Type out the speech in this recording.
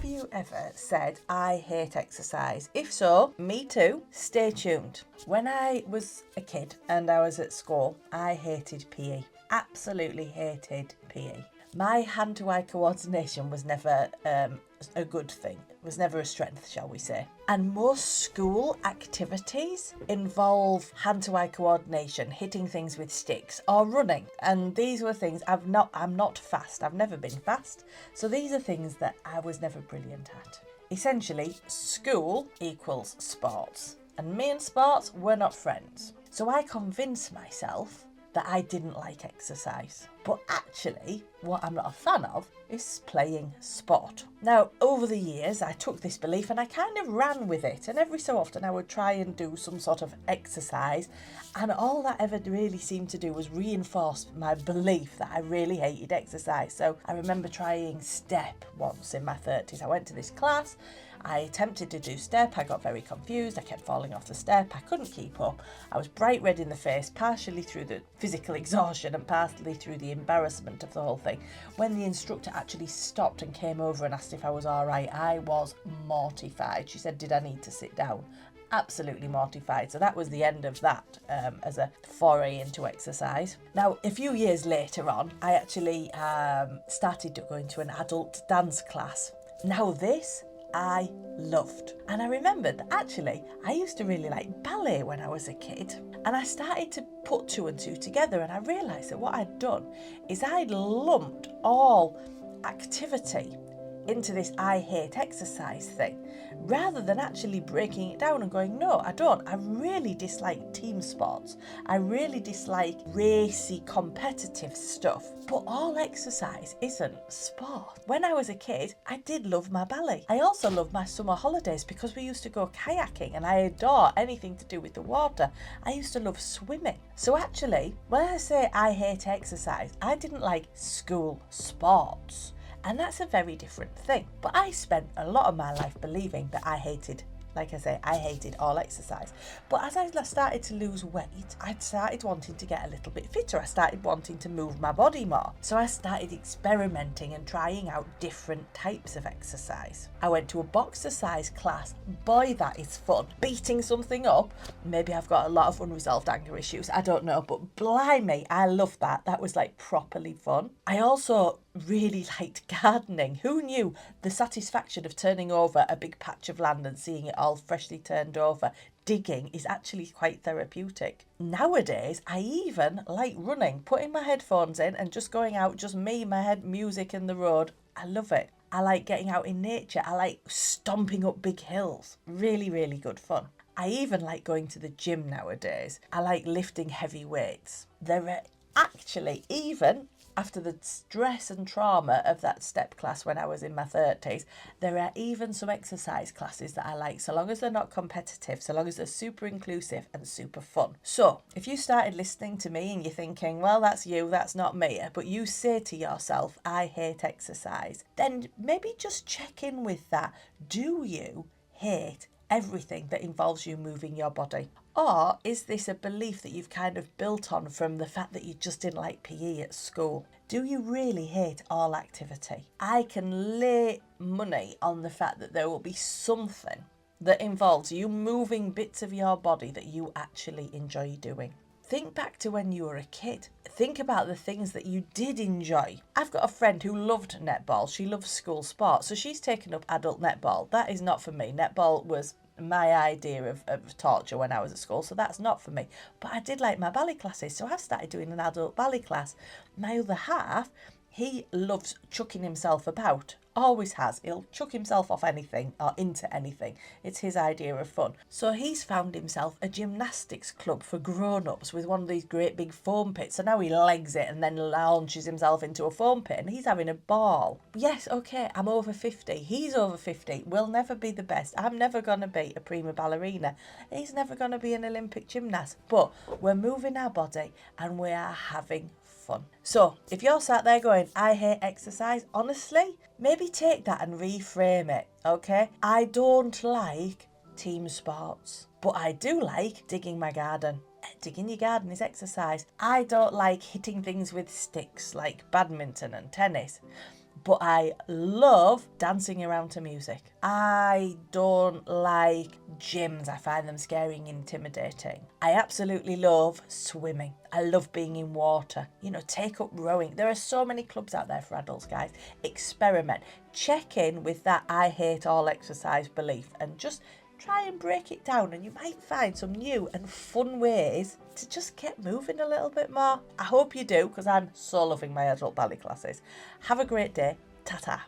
you ever said, I hate exercise? If so, me too. Stay tuned. When I was a kid and I was at school, I hated PE. Absolutely hated PE. My hand-to-eye coordination was never a good thing. It was never a strength, shall we say. And most school activities involve hand-to-eye coordination, hitting things with sticks or running. And these were things I'm not fast. I've never been fast. So these are things that I was never brilliant at. Essentially, school equals sports. And me and sports were not friends. So I convinced myself that I didn't like exercise. But actually, what I'm not a fan of is playing sport. Now, over the years, I took this belief and I kind of ran with it. And every so often I would try and do some sort of exercise. And all that ever really seemed to do was reinforce my belief that I really hated exercise. So I remember trying step once in my 30s. I went to this class. I attempted to do step, I got very confused, I kept falling off the step, I couldn't keep up. I was bright red in the face, partially through the physical exhaustion and partly through the embarrassment of the whole thing. When the instructor actually stopped and came over and asked if I was all right, I was mortified. She said, did I need to sit down? Absolutely mortified. So that was the end of that as a foray into exercise. Now, a few years later on, I actually started to go into an adult dance class. Now this, I loved. And I remembered that actually I used to really like ballet when I was a kid. And I started to put two and two together and I realised that what I'd done is I'd lumped all activity into this I hate exercise thing, rather than actually breaking it down and going, no, I don't. I really dislike team sports. I really dislike racy, competitive stuff. But all exercise isn't sport. When I was a kid, I did love my ballet. I also loved my summer holidays because we used to go kayaking and I adore anything to do with the water. I used to love swimming. So actually, when I say I hate exercise, I didn't like school sports. And that's a very different thing. But I spent a lot of my life believing that I hated, like I say, I hated all exercise. But as I started to lose weight, I started wanting to get a little bit fitter. I started wanting to move my body more. So I started experimenting and trying out different types of exercise. I went to a boxercise class. Boy, that is fun. Beating something up. Maybe I've got a lot of unresolved anger issues. I don't know. But blimey, I loved that. That was like properly fun. I also really liked gardening. Who knew the satisfaction of turning over a big patch of land and seeing it all freshly turned over? Digging is actually quite therapeutic. Nowadays, I even like running, putting my headphones in and just going out, just me, my head, music and the road. I love it. I like getting out in nature. I like stomping up big hills. Really, really good fun. I even like going to the gym nowadays. I like lifting heavy weights. There are actually even after the stress and trauma of that step class when I was in my 30s, there are even some exercise classes that I like, so long as they're not competitive, so long as they're super inclusive and super fun. So if you started listening to me and you're thinking, well, that's you, that's not me, but you say to yourself, I hate exercise, then maybe just check in with that. Do you hate everything that involves you moving your body? Or is this a belief that you've kind of built on from the fact that you just didn't like PE at school? Do you really hate all activity? I can lay money on the fact that there will be something that involves you moving bits of your body that you actually enjoy doing. Think back to when you were a kid. Think about the things that you did enjoy. I've got a friend who loved netball. She loves school sports, so she's taken up adult netball. That is not for me. Netball was my idea of torture when I was at school, so that's not for me. But I did like my ballet classes, so I've started doing an adult ballet class. My other half, he loves chucking himself about. Always has. He'll chuck himself off anything or into anything. It's his idea of fun. So he's found himself a gymnastics club for grown-ups with one of these great big foam pits. So now he legs it and then launches himself into a foam pit and he's having a ball. Yes, okay, I'm over 50. He's over 50. We'll never be the best. I'm never going to be a prima ballerina. He's never going to be an Olympic gymnast. But we're moving our body and we are having fun. So if you're sat there going, I hate exercise, honestly, maybe take that and reframe it, okay? I don't like team sports, but I do like digging my garden. Digging your garden is exercise. I don't like hitting things with sticks like badminton and tennis, but I love dancing around to music. I don't like gyms. I find them scary and intimidating. I absolutely love swimming. I love being in water. You know, take up rowing. There are so many clubs out there for adults, guys. Experiment. Check in with that I hate all exercise belief and just try and break it down, and you might find some new and fun ways to just get moving a little bit more. I hope you do, because I'm so loving my adult ballet classes. Have a great day. Ta-ta.